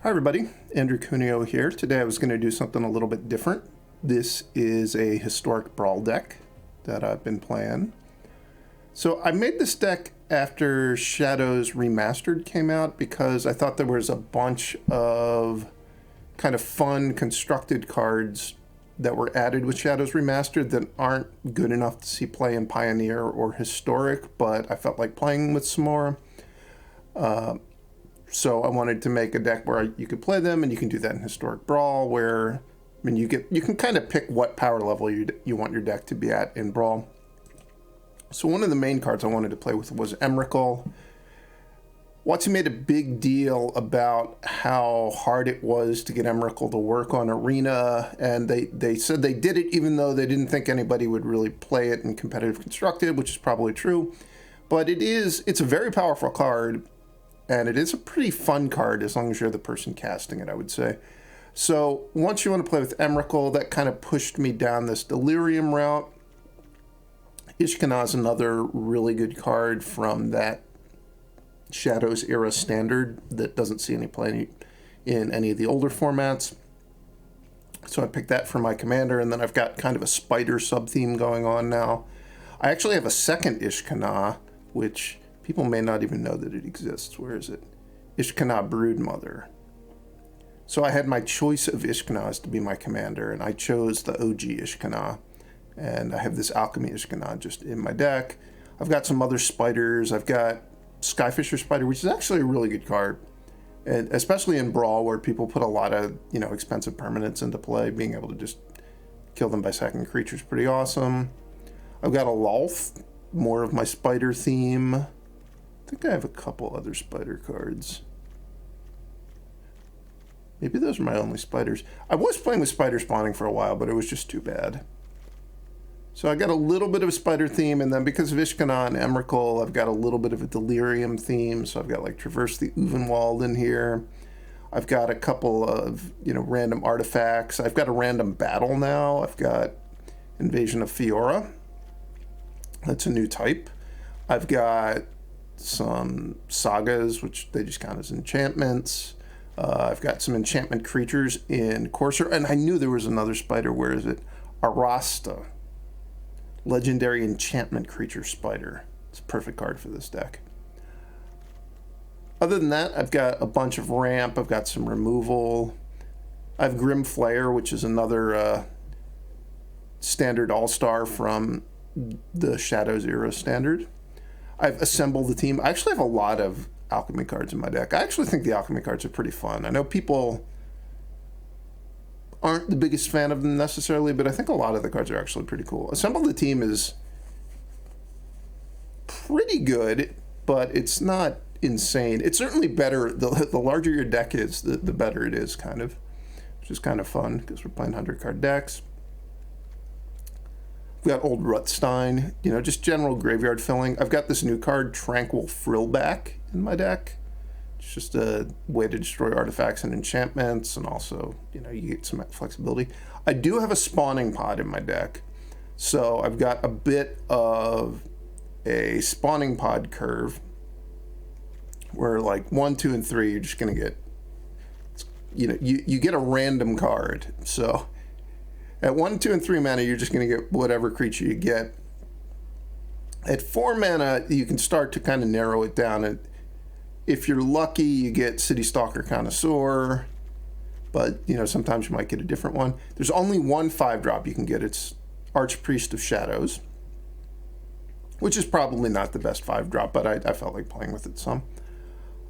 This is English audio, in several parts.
Hi everybody, Andrew Cuneo here. Today I was going to do something a little bit different. This is a historic Brawl deck that I've been playing. So I made this deck after Shadows Remastered came out because I thought there was a bunch of kind of fun constructed cards that were added with Shadows Remastered that aren't good enough to see play in Pioneer or Historic, but I felt like playing with some more. So I wanted to make a deck where you could play them, and you can do that in Historic Brawl, where you can kind of pick what power level you want your deck to be at in Brawl. So one of the main cards I wanted to play with was Emrakul. Watson made a big deal about how hard it was to get Emrakul to work on Arena, and they said they did it even though they didn't think anybody would really play it in competitive constructed, which is probably true. But it's a very powerful card. And it is a pretty fun card as long as you're the person casting it, I would say. So once you want to play with Emrakul, that kind of pushed me down this Delirium route. Ishkanah is another really good card from that Shadows era standard that doesn't see any play in any of the older formats. So I picked that for my commander, and then I've got kind of a spider sub-theme going on now. I actually have a second Ishkanah, which people may not even know that it exists. Where is it? Ishkanah Broodmother. So I had my choice of Ishkanahs to be my commander, and I chose the OG Ishkanah. And I have this Alchemy Ishkanah just in my deck. I've got some other spiders. I've got Skyfisher Spider, which is actually a really good card. And especially in Brawl, where people put a lot of, expensive permanents into play, being able to just kill them by sacking creatures is pretty awesome. I've got a Lolth, more of my spider theme. I think I have a couple other spider cards. Maybe those are my only spiders. I was playing with spider spawning for a while, but it was just too bad. So I got a little bit of a spider theme, and then because of Ishkanah and Emrakul, I've got a little bit of a Delirium theme. So I've got like Traverse the Uvenwald in here. I've got a couple of, random artifacts. I've got a random battle now. I've got Invasion of Fiora. That's a new type. I've got some sagas, which they just count as enchantments. I've got some enchantment creatures in Courser, and I knew there was another spider. Where is it? Arasta. Legendary enchantment creature spider. It's a perfect card for this deck. Other than that, I've got a bunch of ramp. I've got some removal. I have Grim Flayer, which is another standard all-star from the Shadows era standard. I've assembled the team. I actually have a lot of alchemy cards in my deck. I actually think the alchemy cards are pretty fun. I know people aren't the biggest fan of them necessarily, but I think a lot of the cards are actually pretty cool. Assemble the team is pretty good, but it's not insane. It's certainly better. The larger your deck is, the better it is, kind of. Which is kind of fun because we're playing 100-card decks. We've got Old Rutstein, just general graveyard filling. I've got this new card, Tranquil Frillback, in my deck. It's just a way to destroy artifacts and enchantments, and also, you get some flexibility. I do have a Spawning Pod in my deck. So I've got a bit of a Spawning Pod curve where like 1, 2, and 3, you're just going to get, you get a random card. So at 1, 2, and 3 mana, you're just going to get whatever creature you get. At 4 mana, you can start to kind of narrow it down. And if you're lucky, you get City Stalker Connoisseur. But, sometimes you might get a different one. There's only one 5-drop you can get. It's Archpriest of Shadows, which is probably not the best 5-drop, but I felt like playing with it some.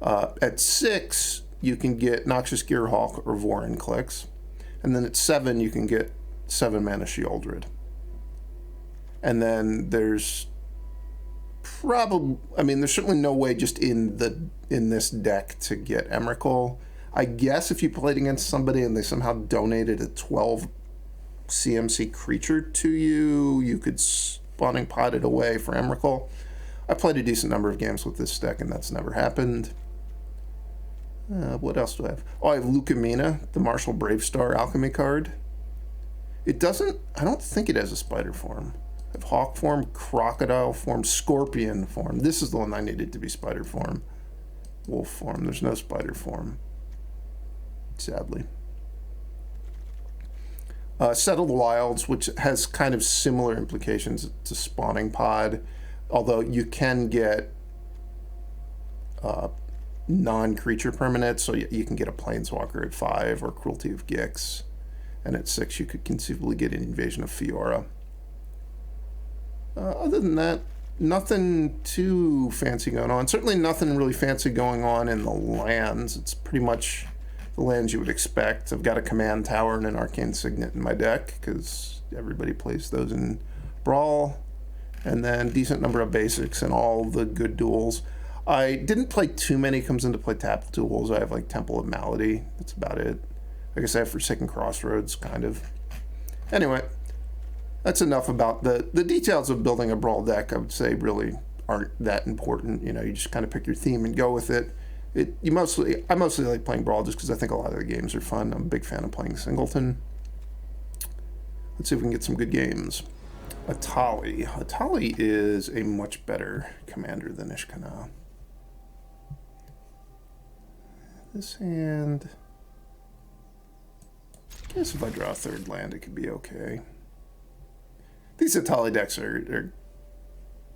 At 6, you can get Noxious Gearhawk or Vorinclex. And then at 7, you can get 7 mana Sheoldred. And then there's there's certainly no way just in this deck to get Emrakul. I guess if you played against somebody and they somehow donated a 12 CMC creature to you, you could Spawning Pod it away for Emrakul. I played a decent number of games with this deck, and that's never happened. What else do I have? Oh, I have Lucamina, the Martial Bravestar alchemy card. I don't think it has a spider form. I have Hawk form, Crocodile form, Scorpion form. This is the one I needed to be spider form. Wolf form. There's no spider form. sadly. Settle the Wilds, which has kind of similar implications to Spawning Pod, although you can get non-creature permanents, so you can get a Planeswalker at 5 or Cruelty of Gix, and at 6 you could conceivably get an Invasion of Fiora. Other than that, nothing too fancy going on. Certainly nothing really fancy going on in the lands. It's pretty much the lands you would expect. I've got a Command Tower and an Arcane Signet in my deck, because everybody plays those in Brawl. And then decent number of basics and all the good duels. I didn't play too many comes into play tap duels. I have like Temple of Malady. That's about it. I guess I have Forsaken Crossroads, kind of. Anyway, that's enough about the details of building a Brawl deck. I would say really aren't that important. You know, you just kind of pick your theme and go with it. I mostly like playing Brawl just because I think a lot of the games are fun. I'm a big fan of playing Singleton. Let's see if we can get some good games. Atali. Atali is a much better commander than Ishkanah. This hand, I guess if I draw a third land, it could be okay. These Atali decks are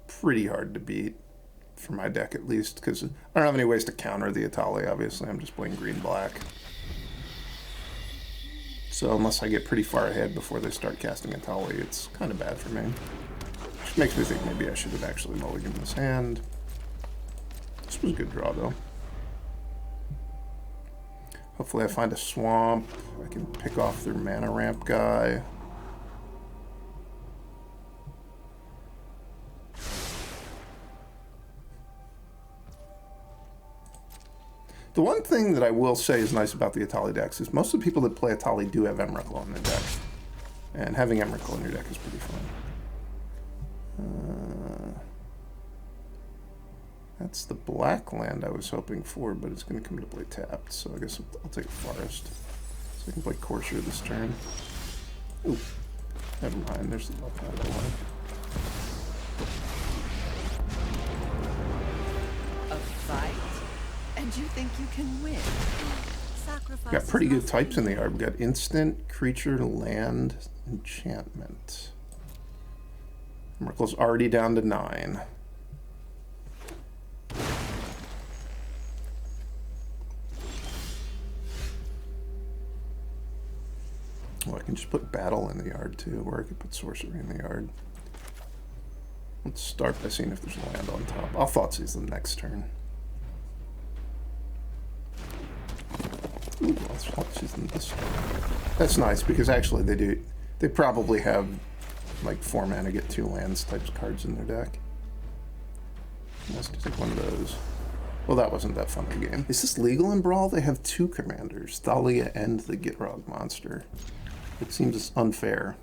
pretty hard to beat, for my deck at least, because I don't have any ways to counter the Atali, obviously. I'm just playing green-black. So unless I get pretty far ahead before they start casting Atali, it's kind of bad for me. Which makes me think maybe I should have actually mulliganed this hand. This was a good draw, though. Hopefully I find a swamp. I can pick off their mana ramp guy. The one thing that I will say is nice about the Atali decks is most of the people that play Atali do have Emrakul in their deck. And having Emrakul in your deck is pretty fun. That's the black land I was hoping for, but it's going to come to play tapped, so I guess I'll take a forest. So I can play Courtier this turn. Ooh, never mind, there's the Locthwain one. A fight? And you think you can win? Sacrifice. Got pretty good types in the yard. We got instant, creature, land, enchantment. Merkel's already down to 9. Well, I can just put battle in the yard too, or I could put sorcery in the yard. Let's start by seeing if there's a land on top. I'll Thoughtseize the next turn. Ooh, let's Thoughtseize them this turn. That's nice because actually they probably have like 4 mana, get 2 lands types cards in their deck. Let's take one of those. Well, that wasn't that fun a game. Is this legal in Brawl? They have 2 commanders, Thalia and the Gitrog monster. It seems unfair.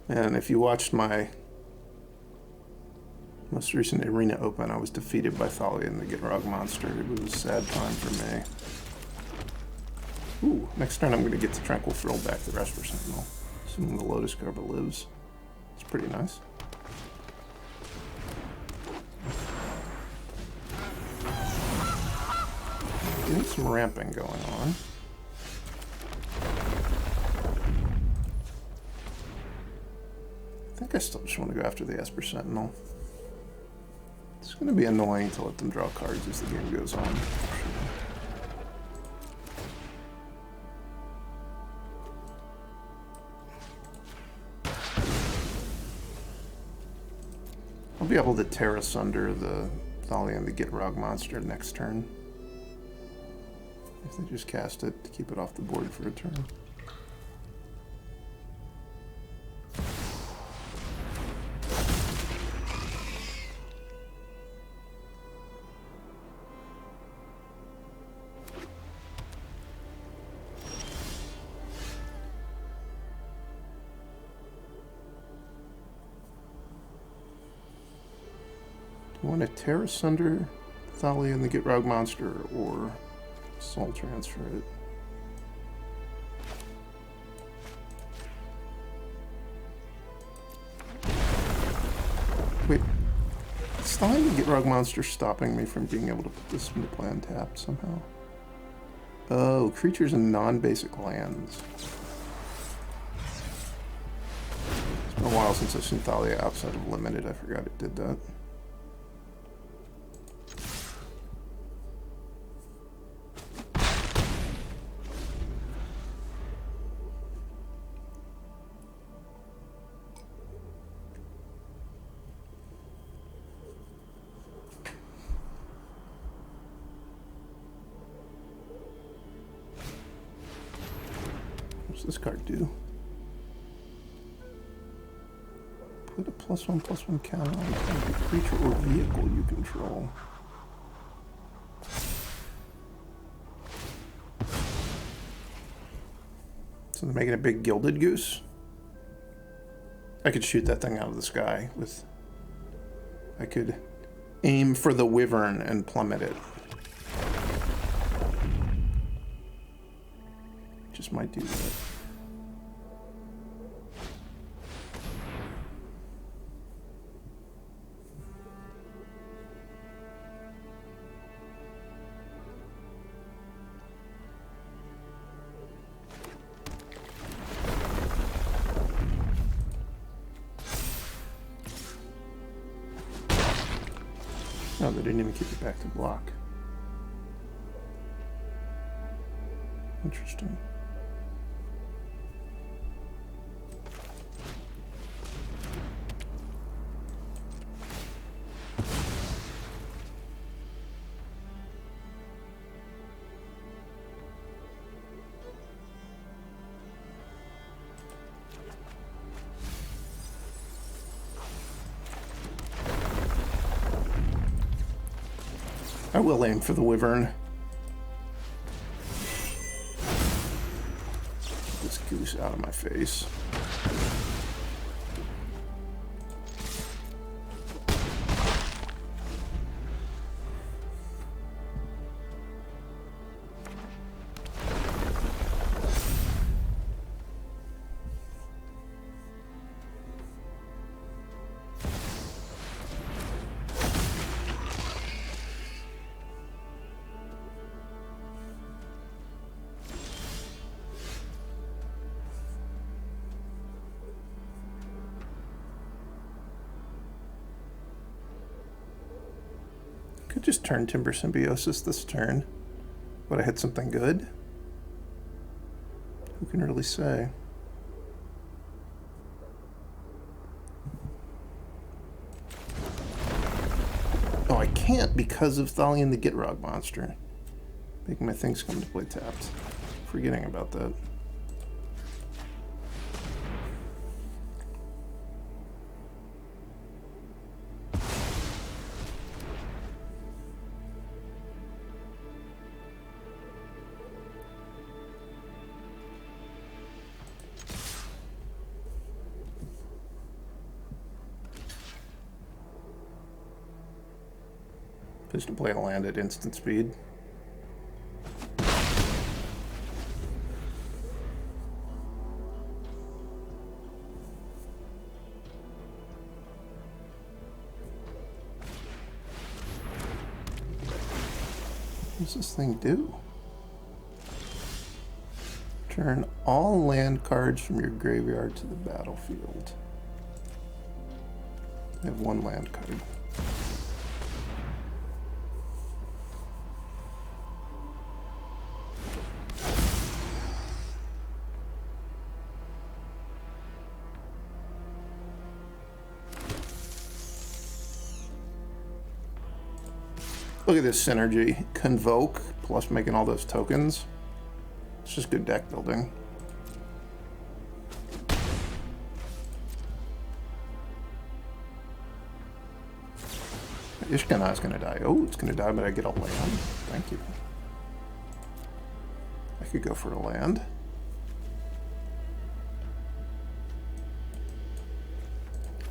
And if you watched my most recent Arena Open, I was defeated by Thalia and the Gitrog monster. It was a sad time for me. Ooh, next turn I'm going to get the Tranquil Thrill back the Resper Sentinel, assuming the Lotus Garba lives. It's pretty nice. Getting some ramping going on. I think I still just want to go after the Esper Sentinel. It's going to be annoying to let them draw cards as the game goes on. I'll be able to tear asunder the Thalia and the Gitrog monster next turn. If they just cast it to keep it off the board for a turn. I want to tear asunder Thalia and the Gitrog monster, or Soul transfer it. Wait, it's the Gitrog monster stopping me from being able to put this into play untapped somehow. Oh, creatures in non-basic lands. It's been a while since I've seen Thalia outside of limited. I forgot it did that. This card do? Put a +1/+1 counter on every creature or vehicle you control. So they're making a big gilded goose? I could shoot that thing out of the sky with... I could aim for the wyvern and plummet it. Just might do that. No, they didn't even keep it back to block. Interesting. I will aim for the wyvern. Get this goose out of my face. Could just Turntimber Symbiosis this turn. Would I hit something good? Who can really say? Oh, I can't because of Thalion the Gitrog monster. Making my things come to play tapped. Forgetting about that. Just to play a land at instant speed. What does this thing do? Turn all land cards from your graveyard to the battlefield. I have one land card. Look at this synergy. Convoke, plus making all those tokens. It's just good deck building. Ishkanah is going to die. Oh, it's going to die, but I get a land. Thank you. I could go for a land.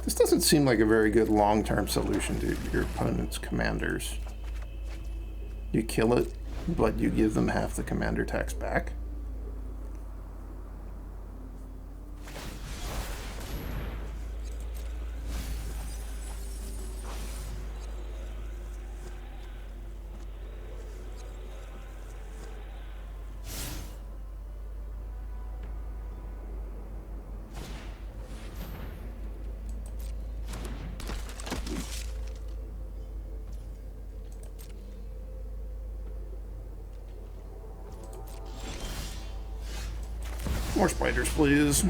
This doesn't seem like a very good long-term solution to your opponent's commanders. You kill it, but you give them half the commander tax back. More spiders, please.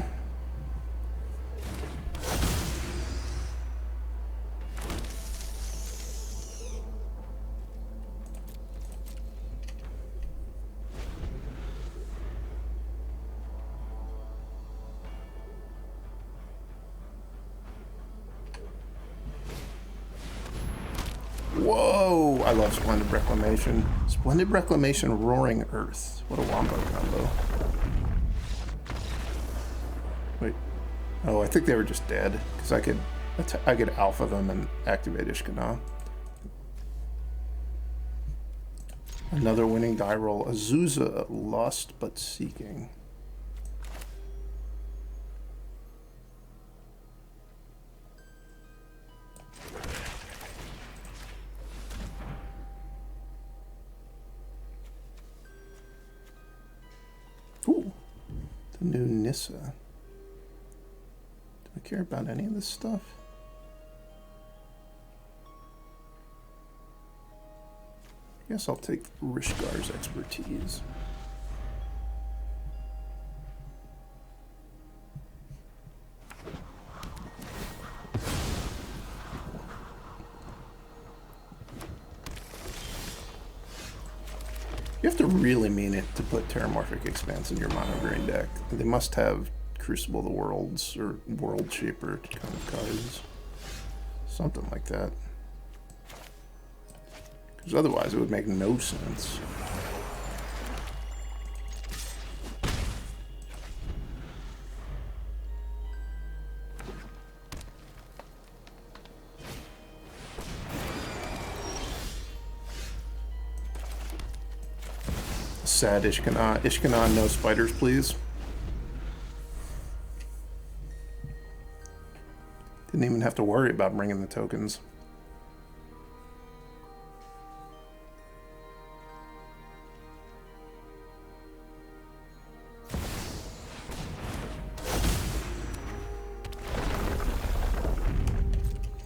Whoa! I love Splendid Reclamation. Splendid Reclamation, Roaring Earth. What a wombo combo. Wait. Oh, I think they were just dead. Because I could alpha them and activate Ishkanah. Another winning die roll. Azusa, Lost but Seeking. Ooh, the new Nissa. Do I care about any of this stuff? I guess I'll take Rishgar's expertise. You have to really mean it to put Terramorphic Expanse in your mono green deck. They must have Crucible of the Worlds or World Shaper kind of cards. Something like that. Because otherwise it would make no sense. Sad Ishkanah. Ishkanah, no spiders, please. Didn't even have to worry about bringing the tokens.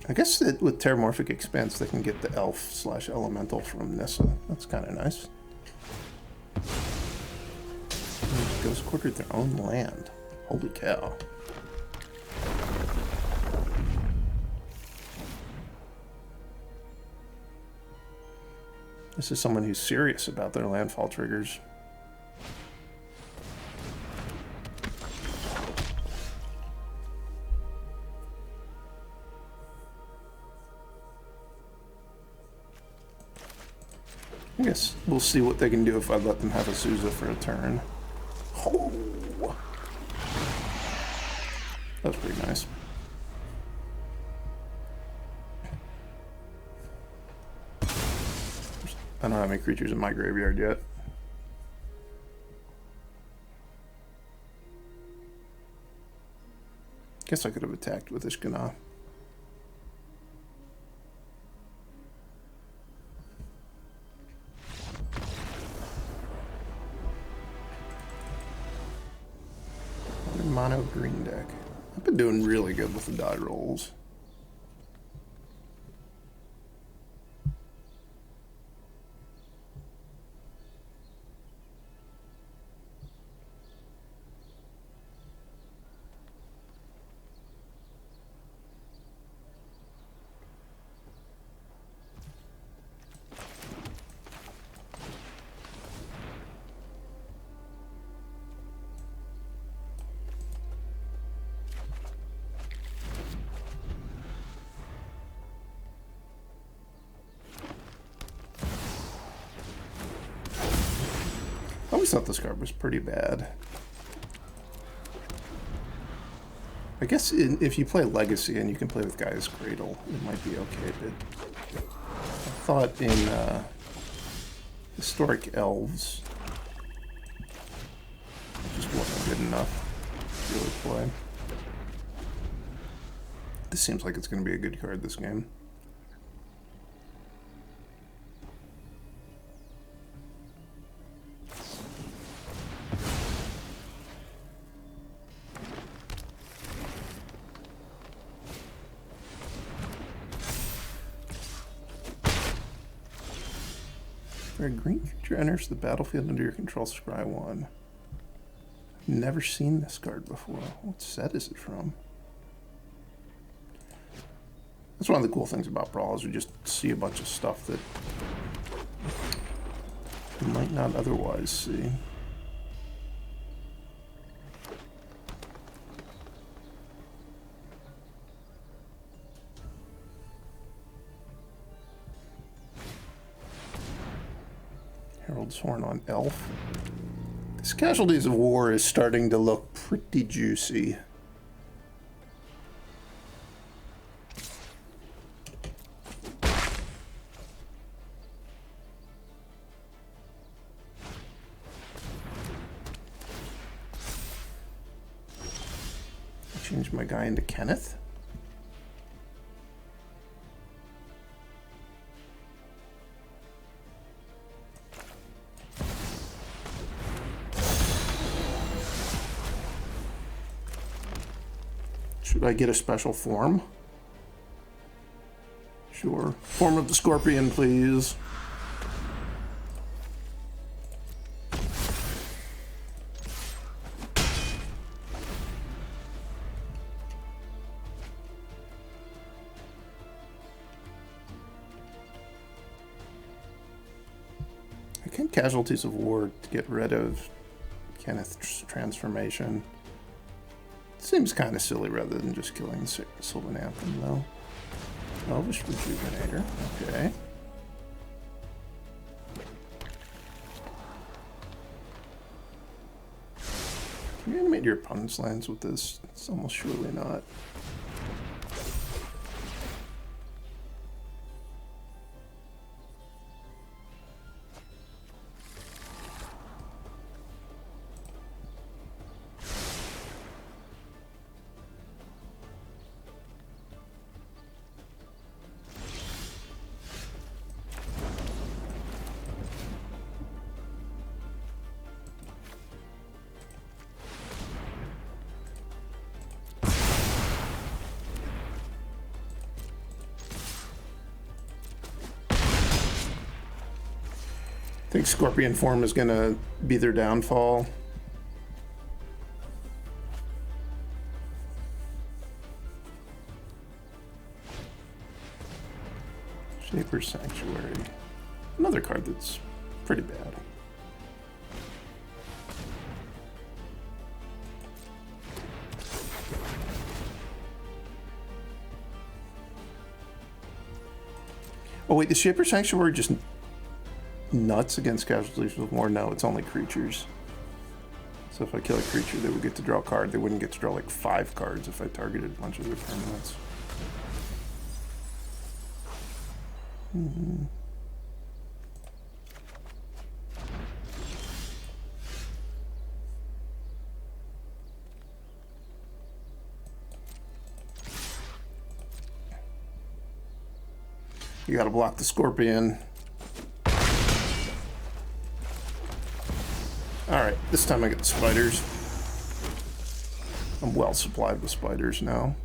I guess that with Terramorphic Expanse, they can get the Elf/Elemental from Nissa. That's kind of nice. Ghost quartered their own land. Holy cow. This is someone who's serious about their landfall triggers. I guess we'll see what they can do if I let them have Azusa for a turn. Oh. That was pretty nice. I don't have any creatures in my graveyard yet. Guess I could have attacked with Ishkanah. Mono green deck. I've been doing really good with the die rolls. I always thought this card was pretty bad. I guess if you play Legacy and you can play with Gaia's Cradle, it might be okay, but I thought in Historic Elves. Just wasn't good enough to really play. This seems like it's going to be a good card this game. A green creature enters the battlefield under your control, scry 1. Never seen this card before. What set is it from? That's one of the cool things about Brawl, is we just see a bunch of stuff that you might not otherwise see. Herald's Horn on Elf. This Casualties of War is starting to look pretty juicy. Change my guy into Kenneth. Should I get a special form? Sure. Form of the Scorpion, please. I can Casualties of War to get rid of Kenneth's transformation. Seems kind of silly rather than just killing the Sylvan Anthem, though. Elvish Rejuvenator, okay. Can you animate your opponent's lands with this? It's almost surely not. I think Scorpion form is going to be their downfall. Shaper's Sanctuary. Another card that's pretty bad. Oh wait, the Shaper's Sanctuary just nuts against Casualties of War? No, it's only creatures. So if I kill a creature, they would get to draw a card. They wouldn't get to draw like 5 cards if I targeted a bunch of their permanents. You gotta block the Scorpion. Alright, this time I get the spiders. I'm well supplied with spiders now.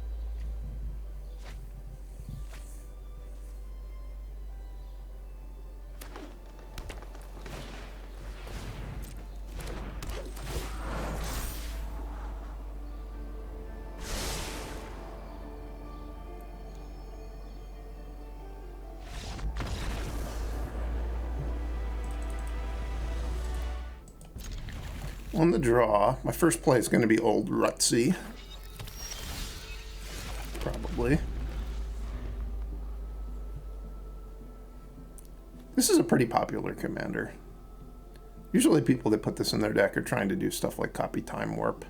On the draw, my first play is going to be Old Rutsy. Probably. This is a pretty popular commander. Usually people that put this in their deck are trying to do stuff like copy Time Warp.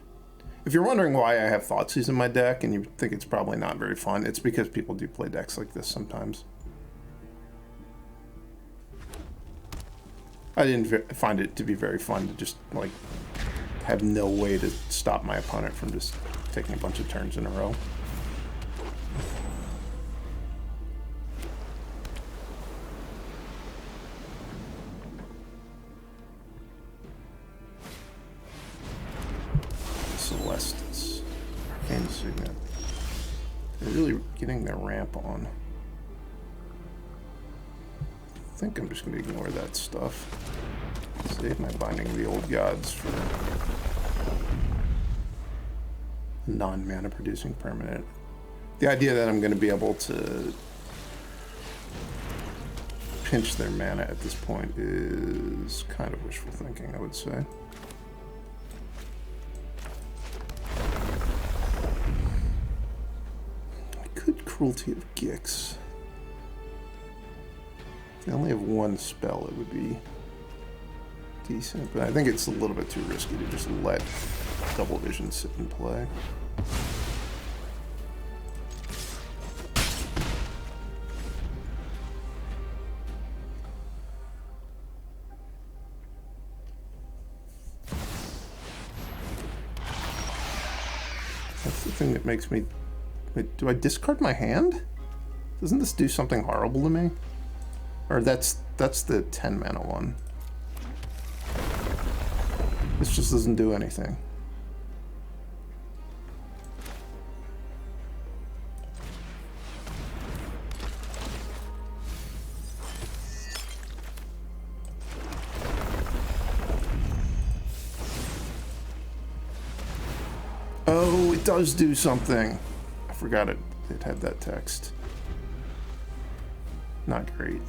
If you're wondering why I have Thoughtseize in my deck and you think it's probably not very fun, it's because people do play decks like this sometimes. I didn't find it to be very fun to just, like, have no way to stop my opponent from just taking a bunch of turns in a row. Celestis. Arcane Signet. They're really getting their ramp on. I think I'm just going to ignore that stuff. Save my Binding of the Old Gods for non-mana producing permanent. The idea that I'm going to be able to pinch their mana at this point is kind of wishful thinking, I would say. I could Cruelty of Gix. If they only have one spell, it would be decent, but I think it's a little bit too risky to just let Double Vision sit and play. That's the thing that makes me... Wait, do I discard my hand? Doesn't this do something horrible to me? Or that's the 10 mana one. This just doesn't do anything. Oh, it does do something. I forgot it had that text. Not great.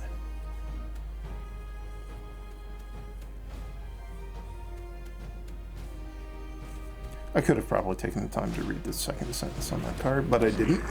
I could have probably taken the time to read the second sentence on that card, but I didn't.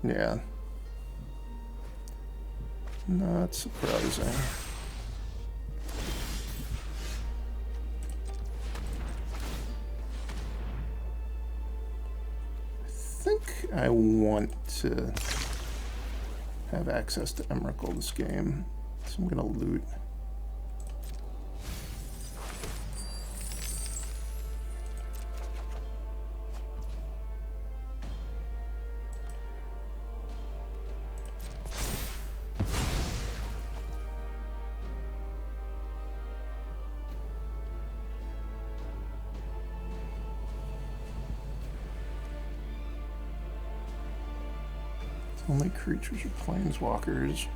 Yeah. Not surprising. I think I want to have access to Emrakul this game, so I'm gonna loot. Only creatures are planeswalkers.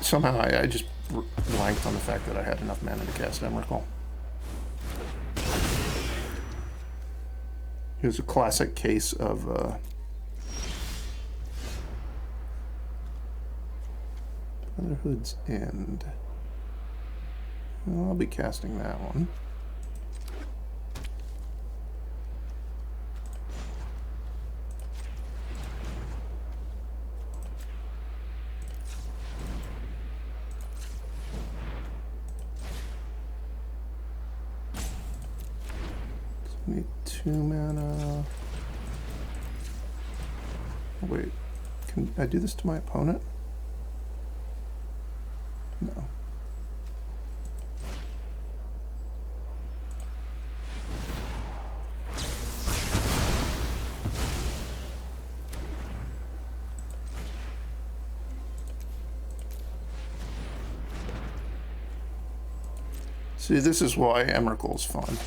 Somehow I just blanked on the fact that I had enough mana to cast Emrakul. It was a classic case of Brotherhood's End. Well, I'll be casting that one. Need 2 mana. Wait, can I do this to my opponent? No. See, this is why Emrakul's fun.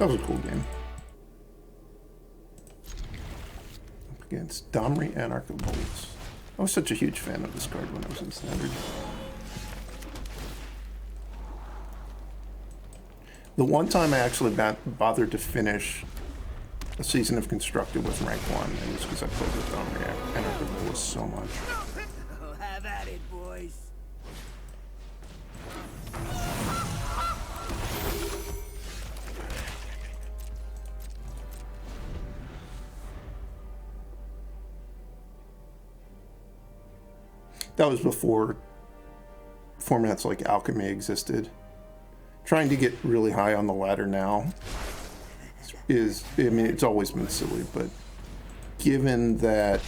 That was a cool game. Up against Domri, Anarch of Bolts. I was such a huge fan of this card when I was in Standard. The one time I actually bothered to finish a season of Constructed with rank 1, and it was because I played with Domri, Anarch of Bolts so much. Oh, have at it, boys. That was before formats like Alchemy existed. Trying to get really high on the ladder now is, I mean, it's always been silly, but given that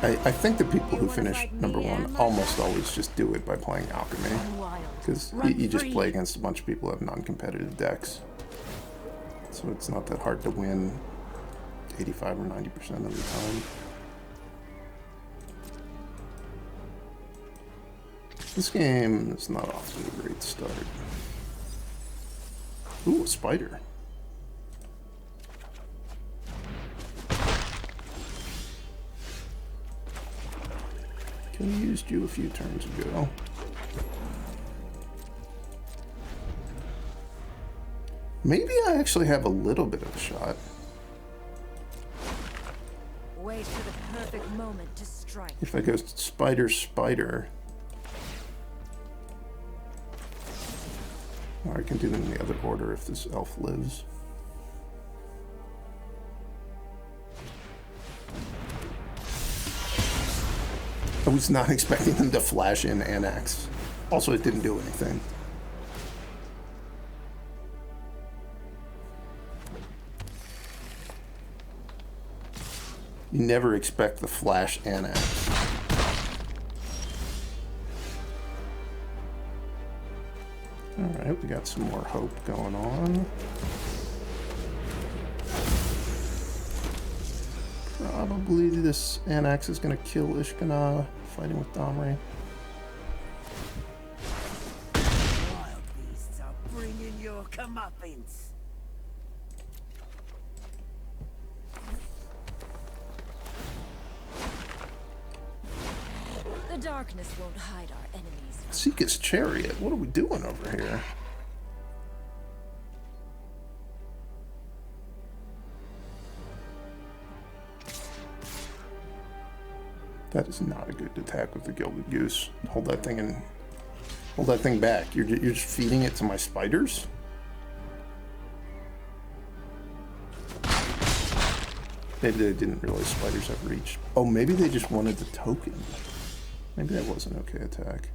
I think the people who finish number 1 almost always just do it by playing Alchemy, because you just play against a bunch of people who have non-competitive decks, so it's not that hard to win 85 or 90% of the time. This game is not off to a great start. Ooh, a spider. Could have used you a few turns ago. Maybe I actually have a little bit of a shot. Wait for the perfect moment to strike. If I go spider, spider. Or I can do them in the other order if this elf lives. I was not expecting them to flash in Annex. Also, it didn't do anything. You never expect the flash Annex. Alright, we got some more hope going on. Probably this Annex is going to kill Ishkanah fighting with Domri. Wild beasts are bringing your comeuppance. The darkness won't hide our enemies. Seeka's Chariot, what are we doing over here? That is not a good attack with the Gilded Goose. Hold that thing in. Hold that thing back. You're just feeding it to my spiders? Maybe they didn't realize spiders have reach. Oh, maybe they just wanted the token. Maybe that was an okay attack.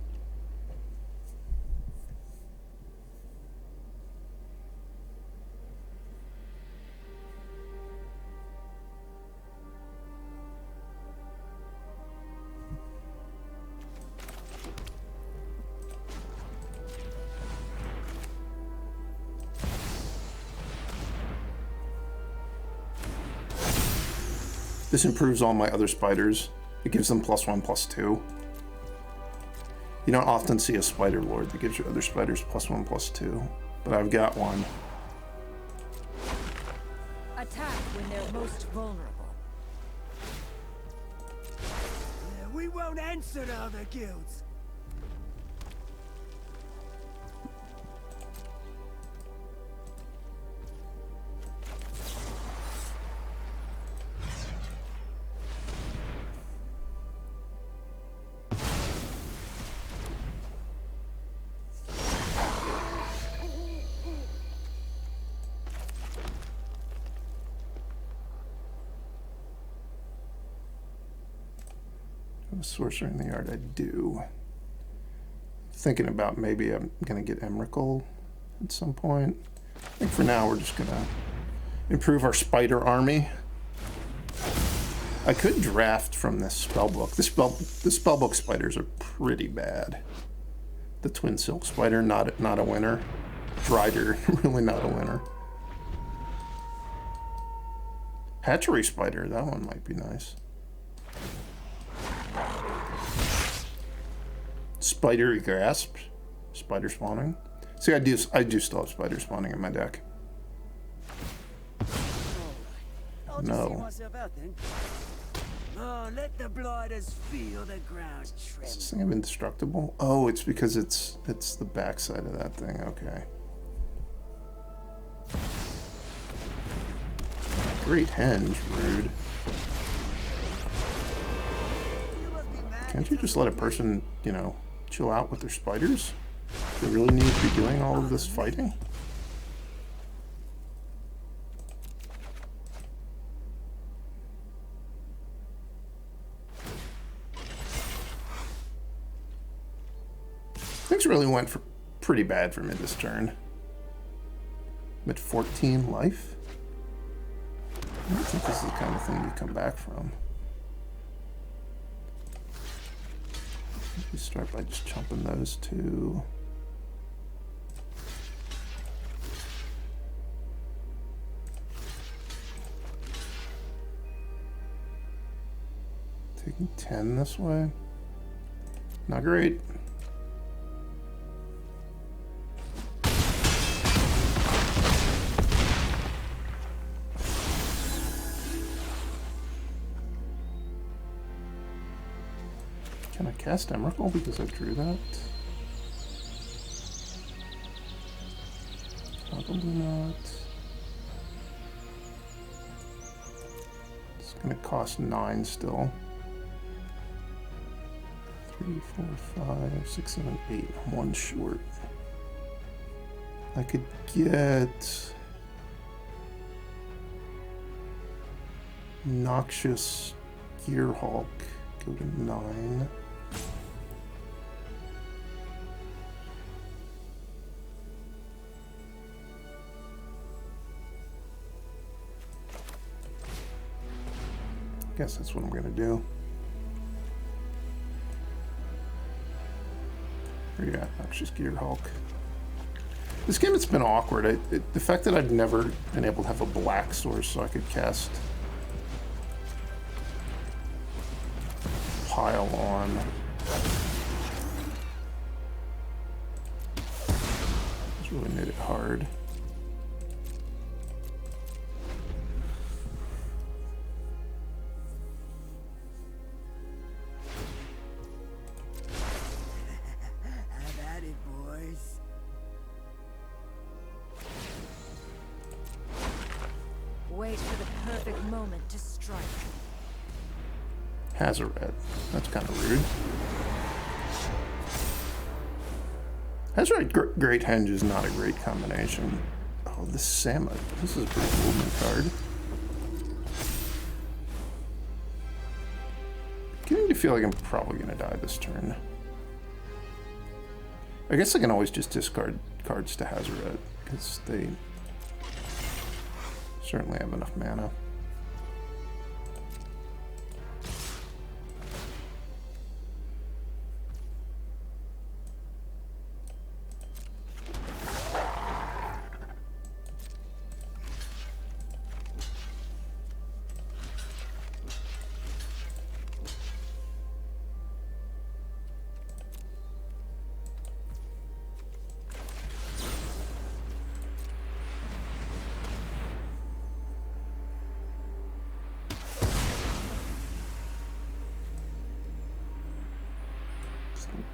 This improves all my other spiders. It gives them +1/+2. You don't often see a spider lord that gives your other spiders +1/+2, but I've got one. Attack when they're most vulnerable. We won't answer to other guilds. Sorcerer in the Yard, I do. Thinking about maybe I'm going to get Emrakul at some point. I think for now we're just going to improve our spider army. I could draft from this spellbook. The spellbook spiders are pretty bad. The Twin Silk Spider, not a winner. Drider, really not a winner. Hatchery Spider, that one might be nice. Spider Grasp, spider spawning. See, I do still have spider spawning in my deck. I'll just see No. myself out then. Oh, let the blighters feel the ground Is tremble. this thing indestructible? Oh, it's because it's the backside of that thing. Okay. Great henge, rude. Can't you just let a person, you know, chill out with their spiders? They really need to be doing all of this fighting? Things really went for pretty bad for me this turn. I'm at 14 life. I don't think this is the kind of thing you come back from. We start by just chumping those two. Taking 10 this way. Not great. Can I cast Emrakul because I drew that? Probably not. It's gonna cost 9 still. 3, 4, 5, 6, 7, 8. I'm 1 short. I could get Noxious Gearhulk. Go to 9. Guess that's what I'm gonna do. Where you at, Noxious Gearhulk? This game, it's been awkward. The fact that I've never been able to have a black source so I could cast Pile on. It's really made it hard. Have at it, boys. Wait for the perfect moment to strike. Hazaret. That's kind of rude. Hazaret Great Henge is not a great combination. Oh, this Samet. This is a pretty movement card. Beginning to feel like I'm probably going to die this turn. I guess I can always just discard cards to Hazaret, because they certainly have enough mana.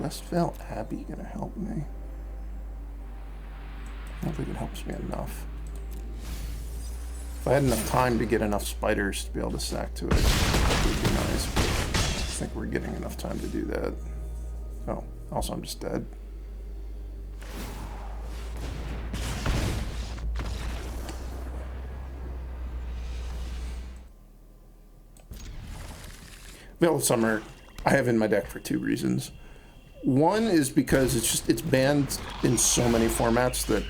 Westvale Abbey gonna help me? I don't think it helps me enough. If I had enough time to get enough spiders to be able to stack to it, that would be nice, but I don't think we're getting enough time to do that. Oh, also I'm just dead. Veil of Summer I have in my deck for 2 reasons. One is because it's banned in so many formats that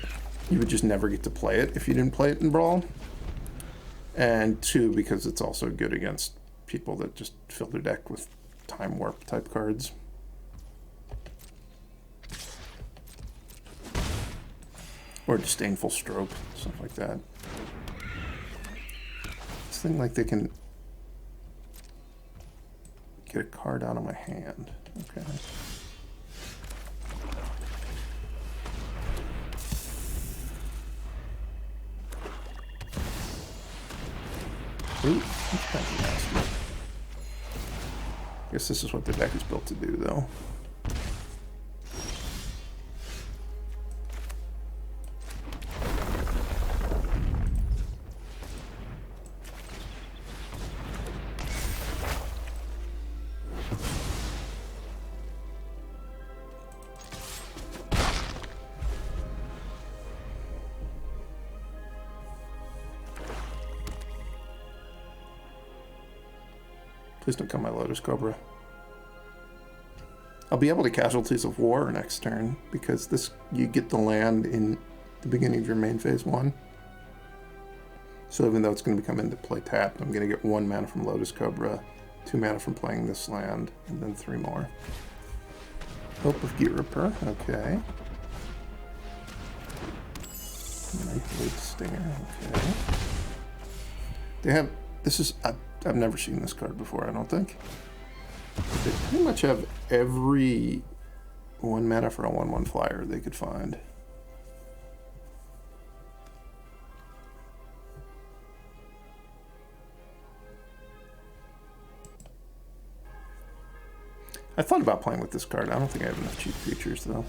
you would just never get to play it if you didn't play it in Brawl. And 2, because it's also good against people that just fill their deck with Time Warp type cards. Or Disdainful Stroke, stuff like that. This thing, like, they can get a card out of my hand. Okay. Ooh, that's kind of nasty. Guess this is what the deck is built to do, though. Please don't kill my Lotus Cobra. I'll be able to Casualties of War next turn, because this you get the land in the beginning of your main phase 1. So even though it's going to come into play tapped, I'm going to get 1 mana from Lotus Cobra, 2 mana from playing this land, and then 3 more. Hope of Gear Ripper, okay. Nightblade Stinger, okay. They have, this is, I've never seen this card before, I don't think. They pretty much have every 1 mana for a 1/1 flyer they could find. I thought about playing with this card. I don't think I have enough cheap features though.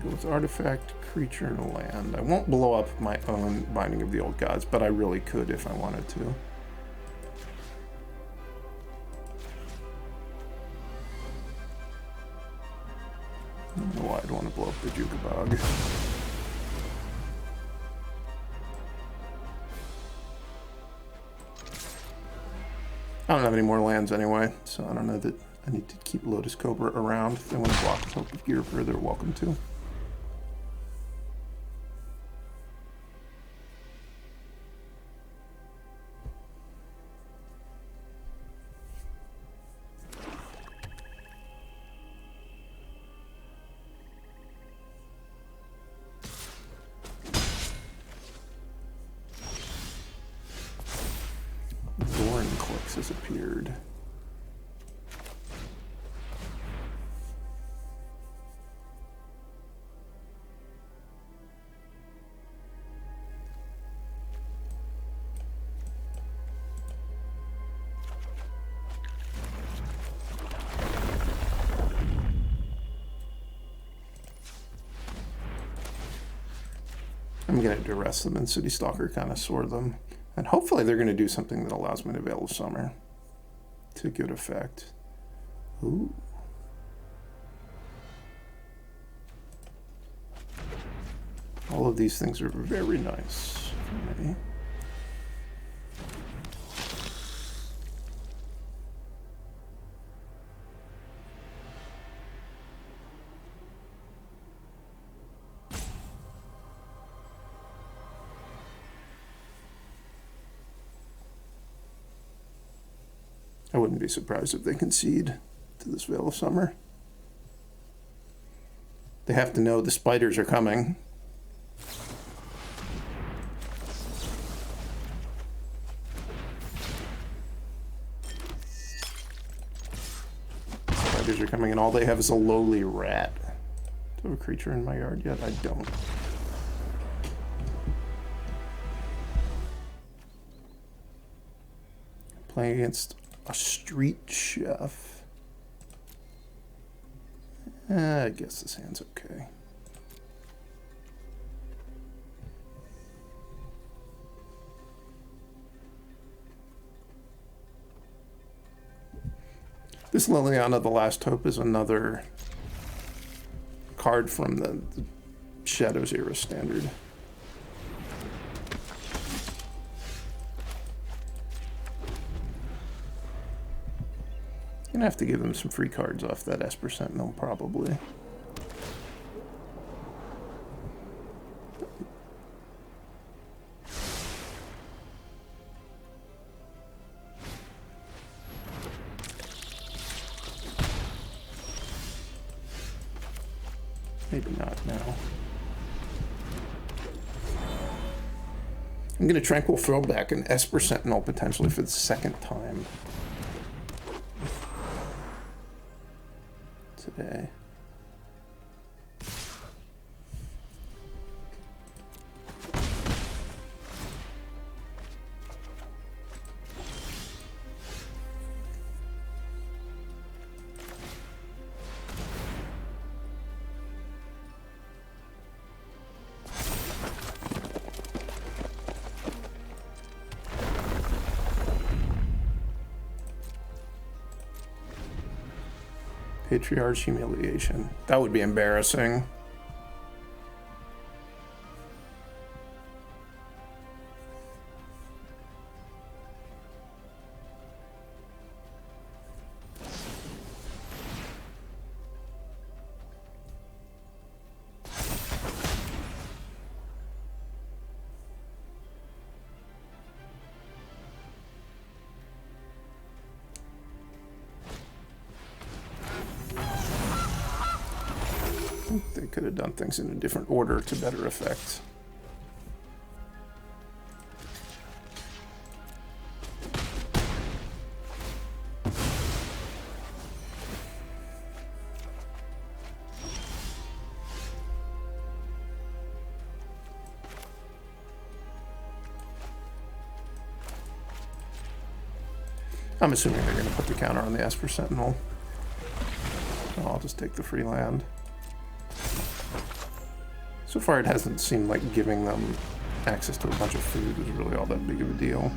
Go with artifact, creature, and land. I won't blow up my own Binding of the Old Gods, but I really could if I wanted to. I don't know why I'd want to blow up the Jukabog. I don't have any more lands anyway, so I don't know that I need to keep Lotus Cobra around. If they want to block Hope of Gear, they're welcome to. Has appeared. I'm going to duress them and City Stalker kind of sword them. And hopefully they're going to do something that allows me to Veil of Summer to good effect. Ooh. All of these things are very nice for me. I wouldn't be surprised if they concede to this Veil of Summer. They have to know the spiders are coming. Spiders are coming and all they have is a lowly rat. Do I have a creature in my yard yet? I don't. Playing against a street chef. I guess this hand's okay. This Liliana, the Last Hope, is another card from the Shadows era standard. Gonna have to give them some free cards off that Esper Sentinel, probably. Maybe not now. I'm going to Tranquil throw back an Esper Sentinel potentially for the second time today. Patriarch's humiliation. That would be embarrassing. They could have done things in a different order to better effect. I'm assuming they're going to put the counter on the Esper Sentinel. So I'll just take the free land. So far, it hasn't seemed like giving them access to a bunch of food is really all that big of a deal.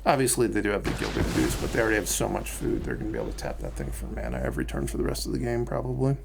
Obviously, they do have the Gilded Goose, but they already have so much food, they're going to be able to tap that thing for mana every turn for the rest of the game, probably.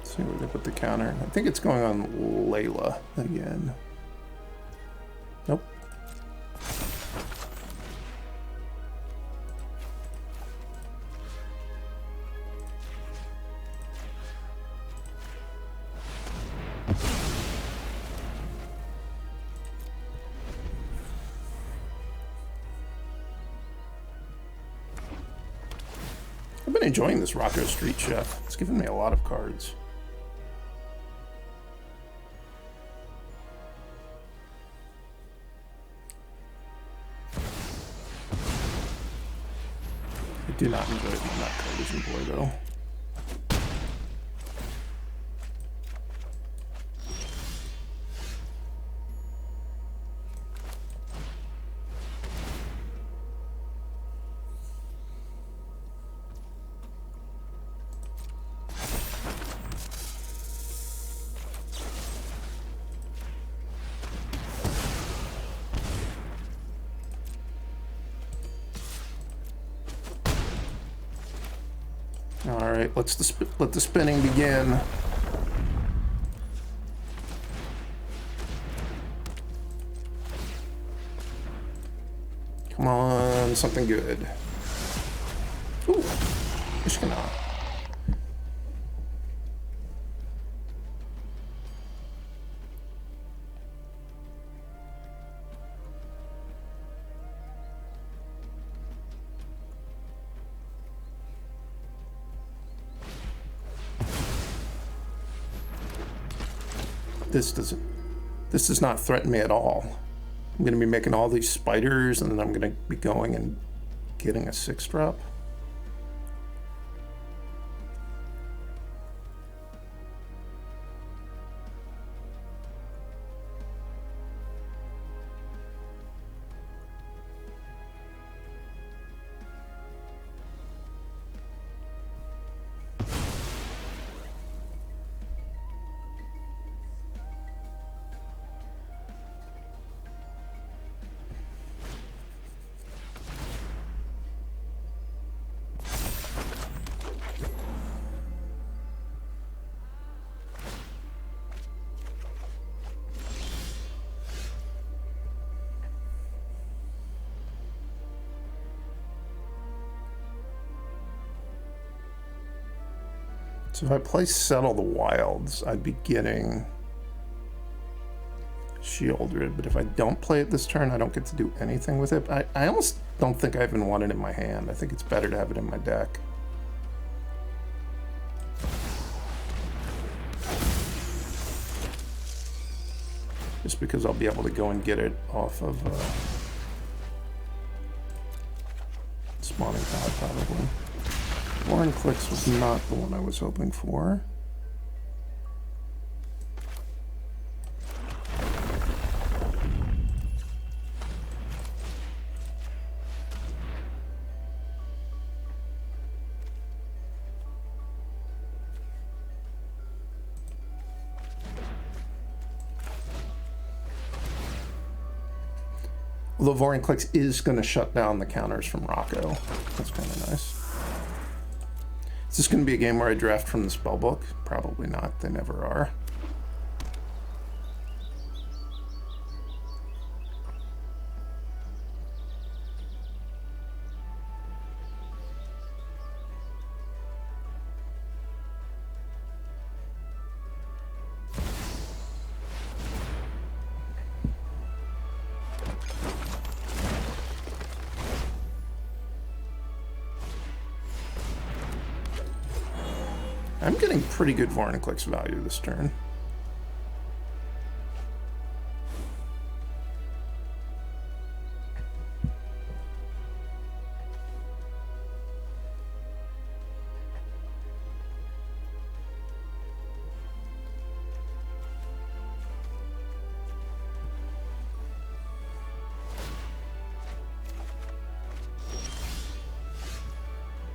See where they put the counter. I think it's going on Layla again. Nope. I've been enjoying this Rocco Street Chef. It's given me a lot of cards. I do not enjoy it. Not Collision Boy, though. All right, let the spinning begin. Come on, something good. Ooh, Ishkanah. This does not threaten me at all. I'm going to be making all these spiders, and then I'm going to be going and getting a 6-drop. So if I play Settle the Wilds, I'd be getting Shieldred, but if I don't play it this turn, I don't get to do anything with it. I almost don't think I even want it in my hand. I think it's better to have it in my deck. Just because I'll be able to go and get it off of spawning pad, probably. Vorinclex was not the one I was hoping for. Although Vorinclex is going to shut down the counters from Rocco. That's kind of nice. Is this going to be a game where I draft from the spellbook? Probably not. They never are. I'm getting pretty good Vorinclex value this turn.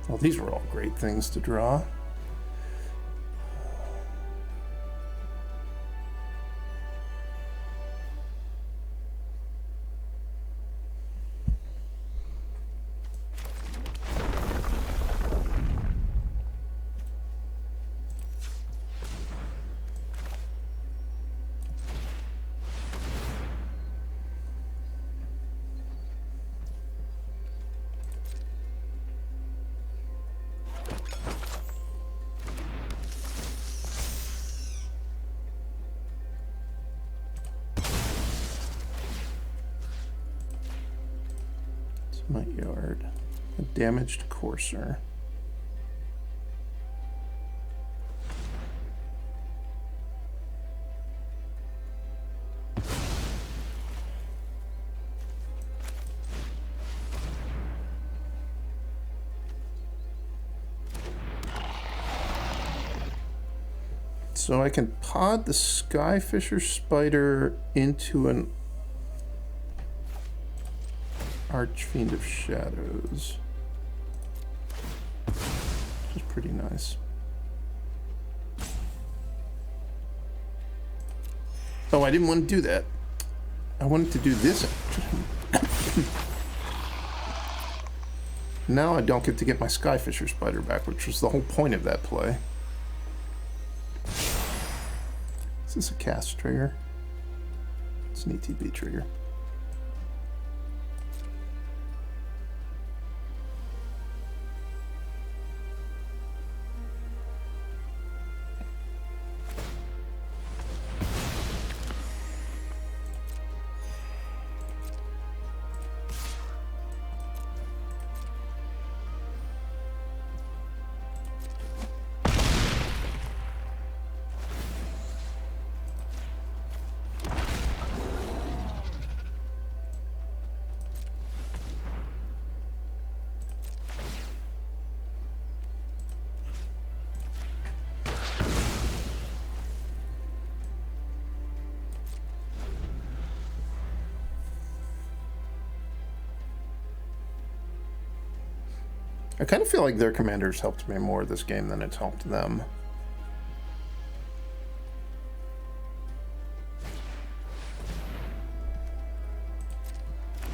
Well, these were all great things to draw. My yard. A damaged courser. So I can pod the Skyfisher Spider into an Archfiend of Shadows, which is pretty nice. Oh, I didn't want to do that. I wanted to do this. Now I don't get to get my Skyfisher Spider back, which was the whole point of that play. Is this a cast trigger? It's an ETB trigger. I kind of feel like their commanders helped me more this game than it's helped them.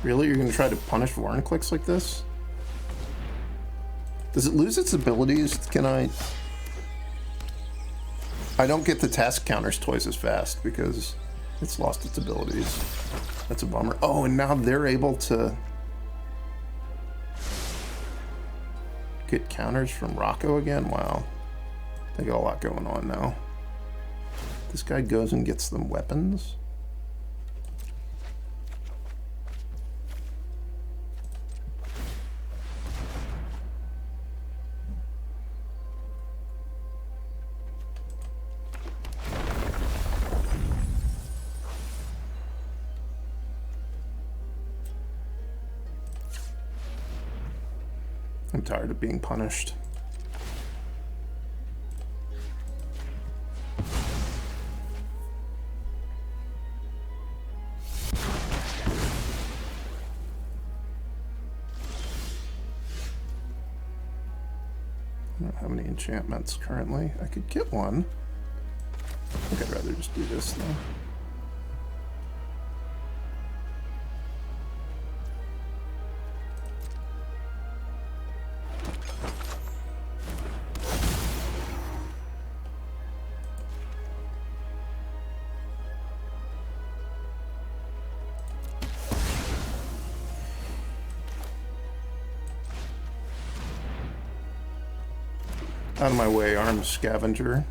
Really? You're going to try to punish Vorinclex like this? Does it lose its abilities? Can I don't get the task counters twice as fast because it's lost its abilities. That's a bummer. Oh, and now they're able to get counters from Rocco again? Wow. They got a lot going on now. This guy goes and gets them weapons. I'm tired of being punished. I don't have any enchantments currently. I could get one. I think I'd rather just do this though. Out of my way, Armed Scavenger.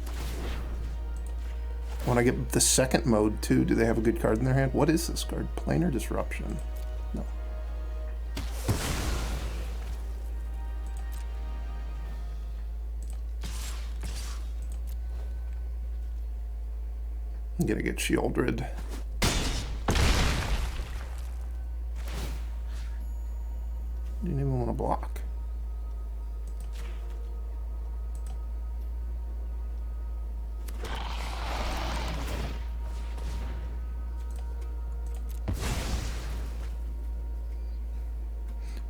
When I get the second mode too, do they have a good card in their hand? What is this card? Planar Disruption. No. I'm gonna get Shieldred. Didn't even want to block.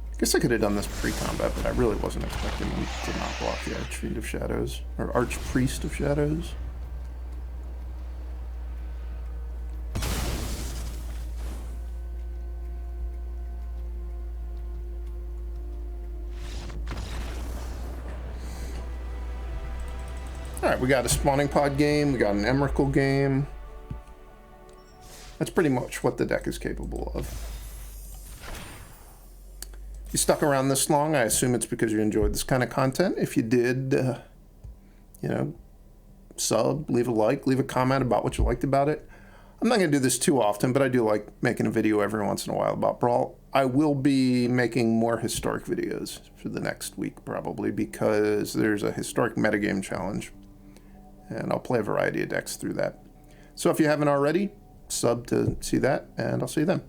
I guess I could have done this pre-combat, but I really wasn't expecting him to not block the Archfiend of Shadows, or Archpriest of Shadows. Alright, we got a Spawning Pod game, we got an Emrakul game. That's pretty much what the deck is capable of. If you stuck around this long, I assume it's because you enjoyed this kind of content. If you did, you know, sub, leave a like, leave a comment about what you liked about it. I'm not going to do this too often, but I do like making a video every once in a while about Brawl. I will be making more historic videos for the next week, probably, because there's a historic metagame challenge, and I'll play a variety of decks through that. So if you haven't already, sub to see that, and I'll see you then.